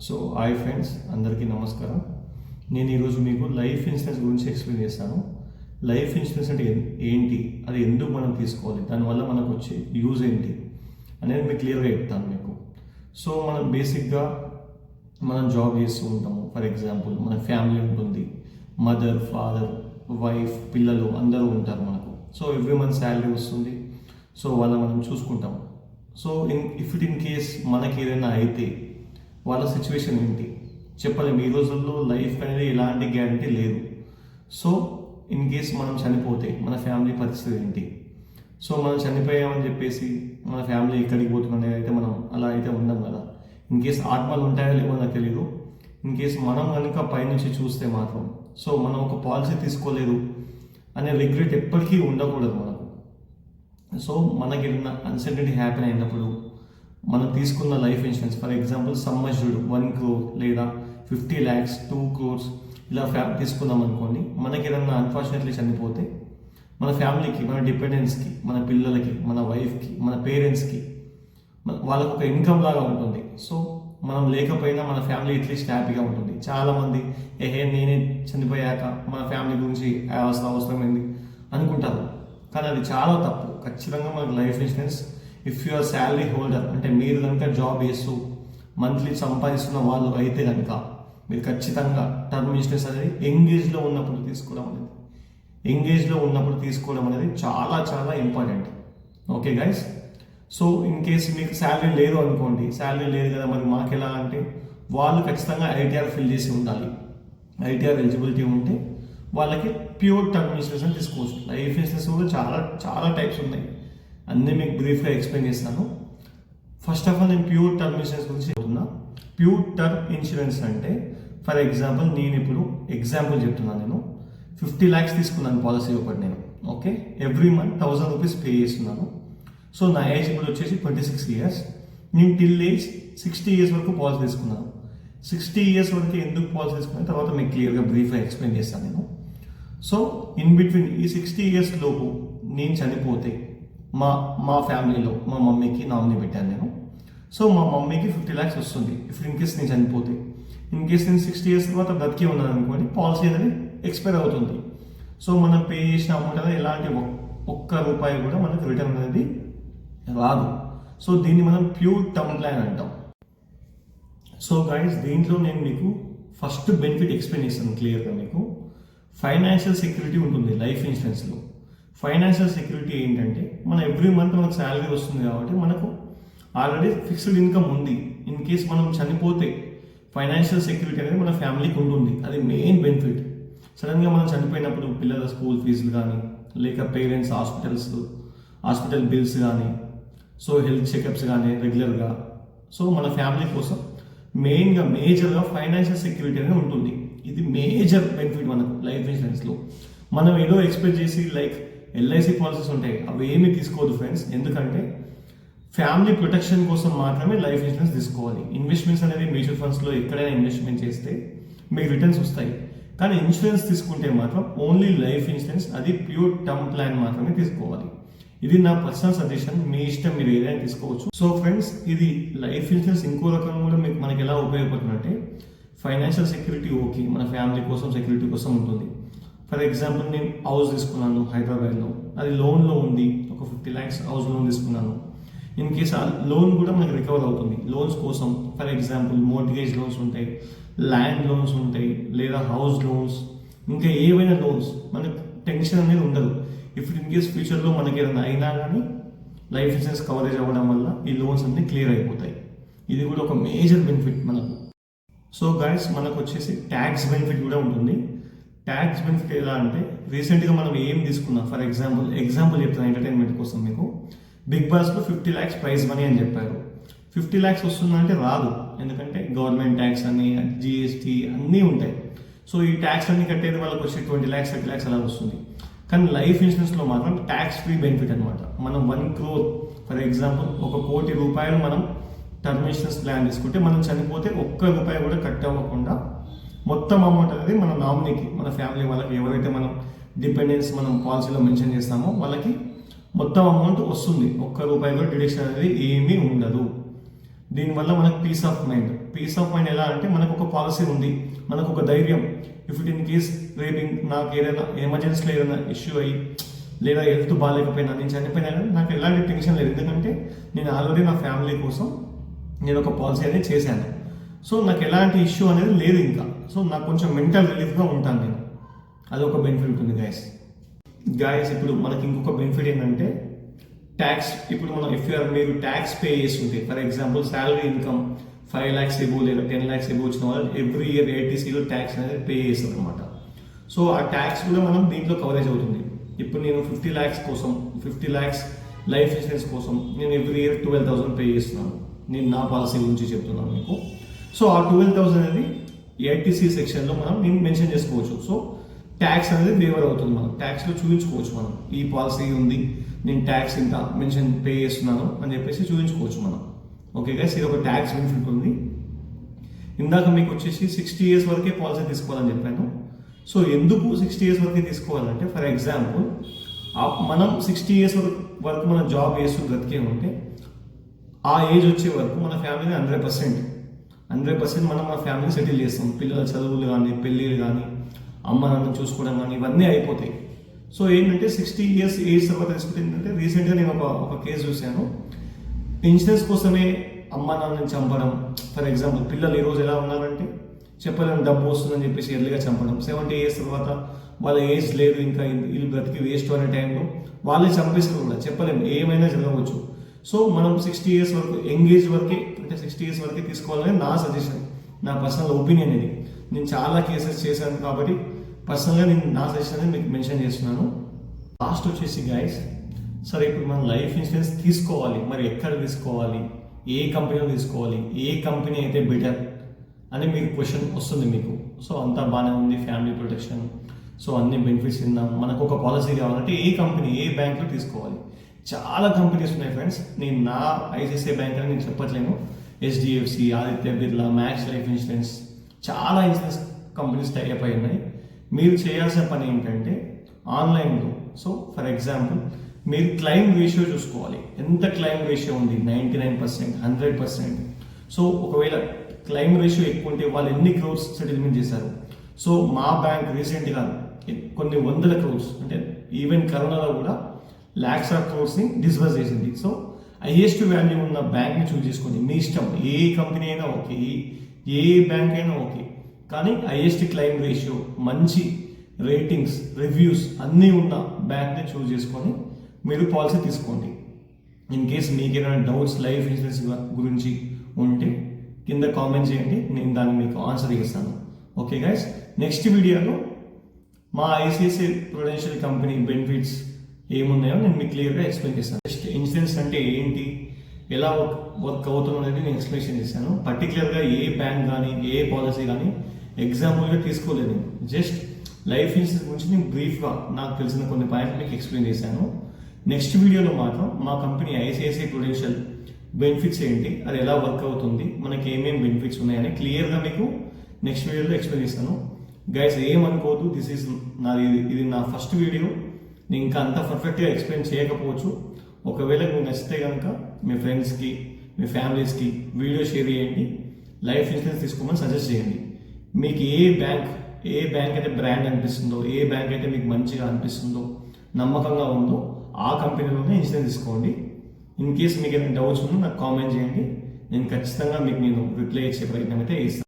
So hi friends, అందరికీ నమస్కారం. నేను ఈరోజు మీకు లైఫ్ ఇన్సూరెన్స్ గురించి ఎక్స్ప్లెయిన్ చేస్తాను. లైఫ్ ఇన్సూరెన్స్ అంటే ఏంటి, అది ఎందుకు మనం తీసుకోవాలి, దానివల్ల మనకు వచ్చే యూజ్ ఏంటి అనేది మీకు క్లియర్గా చెప్తాను మీకు. సో మనం బేసిక్గా మనం జాబ్ చేస్తూ ఉంటాము. ఫర్ ఎగ్జాంపుల్ మన ఫ్యామిలీ ఉంటుంది, మదర్, ఫాదర్, వైఫ్, పిల్లలు అందరూ ఉంటారు మనకు. సో ఎవ్రీ మంత్ శాలరీ వస్తుంది. సో వాళ్ళని మనం చూసుకుంటాం. సో ఇన్ కేస్ మనకి ఏదైనా అయితే వాళ్ళ సిచ్యువేషన్ ఏంటి చెప్పలేము. ఈ రోజుల్లో లైఫ్ అనేది ఎలాంటి గ్యారంటీ లేదు. సో ఇన్ కేస్ మనం చనిపోతే మన ఫ్యామిలీ పరిస్థితి ఏంటి? సో మనం చనిపోయామని చెప్పేసి మన ఫ్యామిలీ ఎక్కడికి పోతుంది అయితే మనం అలా అయితే ఉండం కదా. ఇన్ కేస్ ఆత్మలు ఉంటాయో లేవో నాకు తెలియదు. ఇన్ కేస్ మనం కనుక పైనుంచి చూస్తే మాత్రం సో మనం ఒక పాలసీ తీసుకోలేదు అనే రిగ్రెట్ ఎప్పటికీ ఉండకూడదు మనకు. సో మనకి ఏదైనా అన్సర్టనిటీ హ్యాపీన్ అయినప్పుడు మనం తీసుకున్న life insurance, for example sum assured 1 crore లేదా 50 lakhs 2 crores ఇలా తీసుకున్నాం అనుకోండి. మనకి ఏదన్నా అన్ఫార్చునేట్లీ చనిపోతే మన ఫ్యామిలీకి, మన డిపెండెన్స్కి, మన పిల్లలకి, మన వైఫ్కి, మన పేరెంట్స్కి వాళ్ళకు ఒక ఇన్కమ్ లాగా ఉంటుంది. సో మనం లేకపోయినా మన ఫ్యామిలీ అట్లీస్ట్ హ్యాపీగా ఉంటుంది. చాలామంది నేనే చనిపోయాక మన ఫ్యామిలీ గురించి అవసరం ఏంది అనుకుంటారు, కానీ అది చాలా తప్పు. ఖచ్చితంగా మనకు life insurance if you're salary holder అంటే మీరు కనుక జాబ్ చేస్తూ మంత్లీ సంపాదిస్తున్న వాళ్ళు అయితే కనుక మీరు ఖచ్చితంగా టర్మ్ ఇన్సూరెన్స్ అనేది ఎంగేజ్లో ఉన్నప్పుడు తీసుకోవడం అనేది చాలా చాలా important. Okay guys. So in case మీకు శాలరీ లేదు అనుకోండి, శాలరీ లేదు కదా మరి మాకు ఎలా అంటే వాళ్ళు ఖచ్చితంగా ఐటీఆర్ ఫిల్ చేసి ఉండాలి. ఐటీఆర్ ఎలిజిబిలిటీ ఉంటే వాళ్ళకి ప్యూర్ టర్మ్ ఇన్సూరెన్స్ అని తీసుకోవచ్చు. లైఫ్ ఇన్సూరెన్స్ కూడా చాలా చాలా టైప్స్ ఉన్నాయి, అన్నీ మీకు బ్రీఫ్గా ఎక్స్ప్లెయిన్ చేస్తాను. ఫస్ట్ ఆఫ్ ఆల్ నేను ప్యూర్ టర్మ్ ఇన్సూరెన్స్ గురించి చెప్తున్నా. ప్యూర్ టర్మ్ ఇన్సూరెన్స్ అంటే ఫర్ ఎగ్జాంపుల్ నేను ఇప్పుడు ఎగ్జాంపుల్ చెప్తున్నాను. నేను 50 lakhs తీసుకున్నాను పాలసీ ఒకటి నేను. Okay, every month 1000 rupees pay చేస్తున్నాను. సో నా ఏజ్ ఇప్పుడు వచ్చేసి 26 years. నేను టిల్ ఏజ్ 60 years వరకు పాలసీ తీసుకున్నాను. 60 years వరకు ఎందుకు పాలసీ తీసుకున్న తర్వాత మీకు క్లియర్గా బ్రీఫ్గా ఎక్స్ప్లెయిన్ చేస్తాను నేను. సో ఇన్ బిట్వీన్ ఈ 60 years లోపు నేను చనిపోతే మా ఫ్యామిలీలో మా మమ్మీకి నామినీ పెట్టాను నేను. సో మా మమ్మీకి 50 lakhs వస్తుంది ఇఫ్ ఇన్ కేస్ నేను చనిపోతే. ఇన్ కేస్ నేను 60 years తర్వాత బ్రతికి ఉన్నాను అనుకోండి, పాలసీ అనేది ఎక్స్పైర్ అవుతుంది. సో మనం పే చేసిన అమౌంట్ అనేది ఎలాంటి ₹1 కూడా మనకు రిటర్న్ అనేది రాదు. సో దీన్ని మనం ప్యూర్ టర్మ్ ప్లాన్ అంటాం. సో గైస్, దీంట్లో నేను మీకు ఫస్ట్ బెనిఫిట్ ఎక్స్ప్లెయిన్ చేస్తాను క్లియర్గా మీకు. ఫైనాన్షియల్ సెక్యూరిటీ ఉంటుంది లైఫ్ ఇన్సూరెన్స్లో. ఫైనాన్షియల్ సెక్యూరిటీ ఏంటంటే మన ఎవ్రీ మంత్ మనకు శాలరీ వస్తుంది కాబట్టి మనకు ఆల్రెడీ ఫిక్స్డ్ ఇన్కమ్ ఉంది. ఇన్ కేస్ మనం చనిపోతే ఫైనాన్షియల్ సెక్యూరిటీ అనేది మన ఫ్యామిలీకి ఉంటుంది. అది మెయిన్ బెనిఫిట్. సడన్గా మనం చనిపోయినప్పుడు పిల్లల స్కూల్ ఫీజులు కానీ, లేక పేరెంట్స్ హాస్పిటల్ బిల్స్ కానీ, సో హెల్త్ చెకప్స్ కానీ రెగ్యులర్గా, సో మన ఫ్యామిలీ కోసం మేజర్గా ఫైనాన్షియల్ సెక్యూరిటీ అనేది ఉంటుంది. ఇది మేజర్ బెనిఫిట్ మనకు లైఫ్ ఇన్సూరెన్స్లో. మనం ఏదో ఎక్స్పెక్ట్ చేసి లైక్ ఎల్ఐసి పాలసీస్ ఉంటాయి, అవి ఏమీ తీసుకోవద్దు ఫ్రెండ్స్. ఎందుకంటే ఫ్యామిలీ ప్రొటెక్షన్ కోసం మాత్రమే లైఫ్ ఇన్సూరెన్స్ తీసుకోవాలి. ఇన్వెస్ట్మెంట్స్ అనేది మ్యూచువల్ ఫండ్స్లో ఎక్కడైనా ఇన్వెస్ట్మెంట్ చేస్తే మీకు రిటర్న్స్ వస్తాయి, కానీ ఇన్సూరెన్స్ తీసుకుంటే మాత్రం ఓన్లీ లైఫ్ ఇన్సూరెన్స్, అది ప్యూర్ టర్మ్ ప్లాన్ మాత్రమే తీసుకోవాలి. ఇది నా పర్సనల్ సజెషన్, మీ ఇష్టం, మీరు ఏదైనా తీసుకోవచ్చు. సో ఫ్రెండ్స్, ఇది లైఫ్ ఇన్సూరెన్స్ ఇంకో రకం కూడా మనకి ఎలా ఉపయోగపడుతుందంటే ఫైనాన్షియల్ సెక్యూరిటీ ఓకే, మన ఫ్యామిలీ కోసం సెక్యూరిటీ కోసం ఉంటుంది. ఫర్ ఎగ్జాంపుల్ నేను హౌస్ తీసుకున్నాను హైదరాబాద్లో, అది లోన్లో ఉంది, ఒక 50 lakhs హౌస్ లోన్ తీసుకున్నాను. ఇన్ కేస్ ఆ లోన్ కూడా మనకి రికవర్ అవుతుంది. లోన్స్ కోసం ఫర్ ఎగ్జాంపుల్ మోర్ట్గేజ్ లోన్స్ ఉంటాయి, ల్యాండ్ లోన్స్ ఉంటాయి, లేదా హౌస్ లోన్స్, ఇంకా ఏవైనా లోన్స్, మనకు టెన్షన్ అనేది ఉండదు. ఇఫ్ ఇన్ కేస్ ఫ్యూచర్లో మనకి ఏదైనా అయినా కానీ లైఫ్ ఇన్సూరెన్స్ కవరేజ్ అవ్వడం వల్ల ఈ లోన్స్ అన్నీ క్లియర్ అయిపోతాయి. ఇది కూడా ఒక మేజర్ బెనిఫిట్ మనకు. సో గైస్, మనకు వచ్చేసి ట్యాక్స్ బెనిఫిట్ కూడా ఉంటుంది. ట్యాక్స్ బెనిఫిట్ ఎలా అంటే రీసెంట్గా మనం ఏం తీసుకున్నాం, ఫర్ ఎగ్జాంపుల్ చెప్తాను ఎంటర్టైన్మెంట్ కోసం మీకు. బిగ్ బాస్లో 50 lakhs ప్రైజ్ మనీ అని చెప్పారు. 50 lakhs వస్తుందంటే రాదు, ఎందుకంటే గవర్నమెంట్ ట్యాక్స్ అని, జిఎస్టీ అన్నీ ఉంటాయి. సో ఈ ట్యాక్స్ అన్ని కట్టేది వాళ్ళకి వచ్చి 20 lakhs 30 lakhs అలా వస్తుంది. కానీ లైఫ్ ఇన్సూరెన్స్లో మాత్రం ట్యాక్స్ ఫ్రీ బెనిఫిట్ అనమాట. మనం 1 crore ఫర్ ఎగ్జాంపుల్ ₹1 కోటి మనం టర్మ్ ఇన్సూరెన్స్ ప్లాన్ తీసుకుంటే మనం చనిపోతే ₹1 కూడా కట్ అవ్వకుండా మొత్తం అమౌంట్ అనేది మన నామినీకి, మన ఫ్యామిలీ వాళ్ళకి, ఎవరైతే మనం డిపెండెన్స్ మనం పాలసీలో మెన్షన్ చేస్తామో వాళ్ళకి మొత్తం అమౌంట్ వస్తుంది. ₹1 కూడా డిడక్షన్ అనేది ఏమీ ఉండదు. దీనివల్ల మనకు పీస్ ఆఫ్ మైండ్ ఎలా అంటే మనకు ఒక పాలసీ ఉంది, మనకు ఒక ధైర్యం. ఇఫ్ ఇట్ ఇన్ కేస్ రేపు నాకు ఏదైనా ఎమర్జెన్సీలో ఏదైనా ఇష్యూ అయ్యి లేదా హెల్త్ బాగాలేకపోయినా నేను చనిపోయినా కానీ నాకు ఎలాంటి టెన్షన్ లేదు, ఎందుకంటే నేను ఆల్రెడీ నా ఫ్యామిలీ కోసం నేను ఒక పాలసీ అనేది చేశాను. సో నాకు ఎలాంటి ఇష్యూ అనేది లేదు ఇంకా. సో నాకు కొంచెం మెంటల్ రిలీఫ్గా ఉంటాను నేను. అదొక బెనిఫిట్ ఉంటుంది గాయస్. ఇప్పుడు మనకి ఇంకొక బెనిఫిట్ ఏంటంటే ట్యాక్స్. ఇప్పుడు మనం మీరు ట్యాక్స్ పే చేస్తుంటే, for example salary income 5 lakhs above లేదా 10 lakhs ఎబో వచ్చిన వాళ్ళు ఎవ్రీ ఇయర్ ATCలో ట్యాక్స్ అనేది పే చేస్తారు అనమాట. సో ఆ ట్యాక్స్ కూడా మనం దీంట్లో కవరేజ్ అవుతుంది. ఇప్పుడు నేను 50 lakhs లైఫ్ ఇన్సూరెన్స్ కోసం నేను ఎవ్రీ ఇయర్ 12,000 పే చేస్తున్నాను. నేను నా పాలసీ గురించి చెప్తున్నాను మీకు. సో ఆ 12,000 అనేది ATC సెక్షన్లో మనం మెన్షన్ చేసుకోవచ్చు. సో ట్యాక్స్ అనేది వేవర్ అవుతుంది, మనం ట్యాక్స్లో చూపించుకోవచ్చు. మనం ఈ పాలసీ ఉంది, నేను ట్యాక్స్ ఇంత మెన్షన్ పే చేస్తున్నాను అని చెప్పేసి చూపించుకోవచ్చు మనం. ఓకే గైస్, ఇది ఒక ట్యాక్స్ బెనిఫిట్ ఉంది. ఇందాక మీకు వచ్చేసి 60 years వరకే పాలసీ తీసుకోవాలని చెప్పాను. సో ఎందుకు 60 years వరకే తీసుకోవాలంటే, ఫర్ ఎగ్జాంపుల్ మనం 60 years వరకు మనం జాబ్ చేస్తూ బ్రతికే ఉంటే ఆ ఏజ్ వచ్చే వరకు మన ఫ్యామిలీని 100% మనం మన ఫ్యామిలీని సెటిల్ చేస్తాం. పిల్లల చదువులు కానీ, పెళ్ళిళ్ళు కానీ, అమ్మ నాన్న చూసుకోవడం కానీ ఇవన్నీ అయిపోతాయి. సో ఏంటంటే 60 years ఏజ్ తర్వాత తీసుకుంటే ఏంటంటే, రీసెంట్గా నేను ఒక కేసు చూశాను. ఇన్సూరెన్స్ కోసమే అమ్మ నాన్నని చంపడం. ఫర్ ఎగ్జాంపుల్ పిల్లలు ఈరోజు ఎలా ఉన్నారంటే చెప్పలేము, డబ్బు వస్తుందని చెప్పేసి ఎర్లీగా చంపడం. 70 years తర్వాత వాళ్ళ ఏజ్ లేదు, ఇంకా వీళ్ళు బ్రతికి వేస్ట్ అనే టైంలో వాళ్ళే చంపేస్తారు కూడా, చెప్పలేము, ఏమైనా జరగవచ్చు. సో మనం 60 years వరకు ఎంగేజ్ వరకే, అంటే 60 years వరకే తీసుకోవాలని నా సజెషన్, నా పర్సనల్ ఒపీనియన్ ఇది. నేను చాలా కేసెస్ చేశాను కాబట్టి పర్సనల్గా నేను నా సజెషన్ అనేది మీకు మెన్షన్ చేస్తున్నాను. లాస్ట్ వచ్చేసి గైస్, సరే ఇప్పుడు మనం లైఫ్ ఇన్సూరెన్స్ తీసుకోవాలి, మరి ఎక్కడ తీసుకోవాలి, ఏ కంపెనీలో తీసుకోవాలి, ఏ కంపెనీ అయితే బెటర్ అని మీకు క్వశ్చన్ వస్తుంది మీకు. సో అంతా బాగానే ఉంది, ఫ్యామిలీ ప్రొటెక్షన్, సో అన్ని బెనిఫిట్స్ తిన్నాం, మనకు ఒక పాలసీ కావాలంటే ఏ కంపెనీ, ఏ బ్యాంక్లో తీసుకోవాలి. చాలా కంపెనీస్ ఉన్నాయి ఫ్రెండ్స్. నేను నా ICICI బ్యాంక్ అని నేను చెప్పట్లేను, HDFC, Aditya Birla, max life insurance, చాలా ఇన్సూరెన్స్ కంపెనీస్ టైఅప్ అయి ఉన్నాయి. మీరు చేయాల్సిన పని ఏంటంటే ఆన్లైన్లో, సో ఫర్ ఎగ్జాంపుల్ మీరు క్లెయిమ్ రేషియో చూసుకోవాలి. ఎంత క్లెయిమ్ రేషియో ఉంది, 99%, 100%. సో ఒకవేళ క్లెయిమ్ రేషియో ఎక్కువ ఉంటే వాళ్ళు ఎన్ని క్రోర్స్ సెటిల్మెంట్ చేశారు. సో మా బ్యాంక్ రీసెంట్గా కొన్ని 100 crores, అంటే ఈవెన్ కరోనాలో కూడా lakhs of crores-ని డిస్బర్స్ చేసింది. సో హైయెస్ట్ వాల్యూ ఉన్న బ్యాంక్ని చూస్ చేసుకోండి, మీ ఇష్టం. ఏ కంపెనీ అయినా ఓకే, ఏ బ్యాంక్ అయినా ఓకే, కానీ హైయెస్ట్ క్లెయిమ్ రేషియో, మంచి రేటింగ్స్, రివ్యూస్ అన్నీ ఉన్న బ్యాంక్ని చూస్ చేసుకొని మీరు పాలసీ తీసుకోండి. ఇన్ కేస్ మీకు ఏమైనా డౌట్స్ లైఫ్ ఇన్సూరెన్స్ గురించి ఉంటే కింద కామెంట్ చేయండి, నేను దాన్ని మీకు ఆన్సర్ ఇస్తాను. ఓకే గైస్, నెక్స్ట్ వీడియోలో మా ICICI ప్రుడెన్షియల్ కంపెనీ బెనిఫిట్స్ ఏమున్నాయో నేను మీకు క్లియర్గా ఎక్స్ప్లెయిన్ చేస్తాను. నెక్స్ట్ ఇన్సూరెన్స్ అంటే ఏంటి, ఎలా వర్క్ అవుతుంది అనేది నేను ఎక్స్ప్లెయిన్ చేశాను. పర్టికులర్గా ఏ బ్యాంక్ కానీ, ఏ పాలసీ కానీ ఎగ్జాంపుల్గా తీసుకోలేదు. జస్ట్ లైఫ్ ఇన్సూరెన్స్ గురించి నేను బ్రీఫ్గా నాకు తెలిసిన కొన్ని పాయింట్లు మీకు ఎక్స్ప్లెయిన్ చేశాను. నెక్స్ట్ వీడియోలో మాత్రం మా కంపెనీ ICICI ప్రుడెన్షియల్ బెనిఫిట్స్ ఏంటి, అది ఎలా వర్క్ అవుతుంది, మనకి ఏమేమి బెనిఫిట్స్ ఉన్నాయని క్లియర్గా మీకు నెక్స్ట్ వీడియోలో ఎక్స్ప్లెయిన్ చేస్తాను. గైస్ ఏమనుకోవద్దు, ఇది నా ఫస్ట్ వీడియో. నేను ఇంకా అంత పర్ఫెక్ట్గా ఎక్స్ప్లెయిన్ చేయకపోవచ్చు. ఒకవేళ మీకు నచ్చితే కనుక మీ ఫ్రెండ్స్కి, మీ ఫ్యామిలీస్కి వీడియో షేర్ చేయండి, లైఫ్ ఇన్సూరెన్స్ తీసుకోమని సజెస్ట్ చేయండి. మీకు ఏ బ్యాంక్ అయితే బ్రాండ్ అనిపిస్తుందో, ఏ బ్యాంక్ అయితే మీకు మంచిగా అనిపిస్తుందో, నమ్మకంగా ఉందో ఆ కంపెనీలోనే ఇన్సూరెన్స్ తీసుకోండి. ఇన్ కేస్ మీకు ఏమైనా డౌట్స్ ఉన్నా నాకు కామెంట్ చేయండి, నేను ఖచ్చితంగా మీకు రిప్లై ఇచ్చే ప్రయత్నం అయితే చేస్తాను.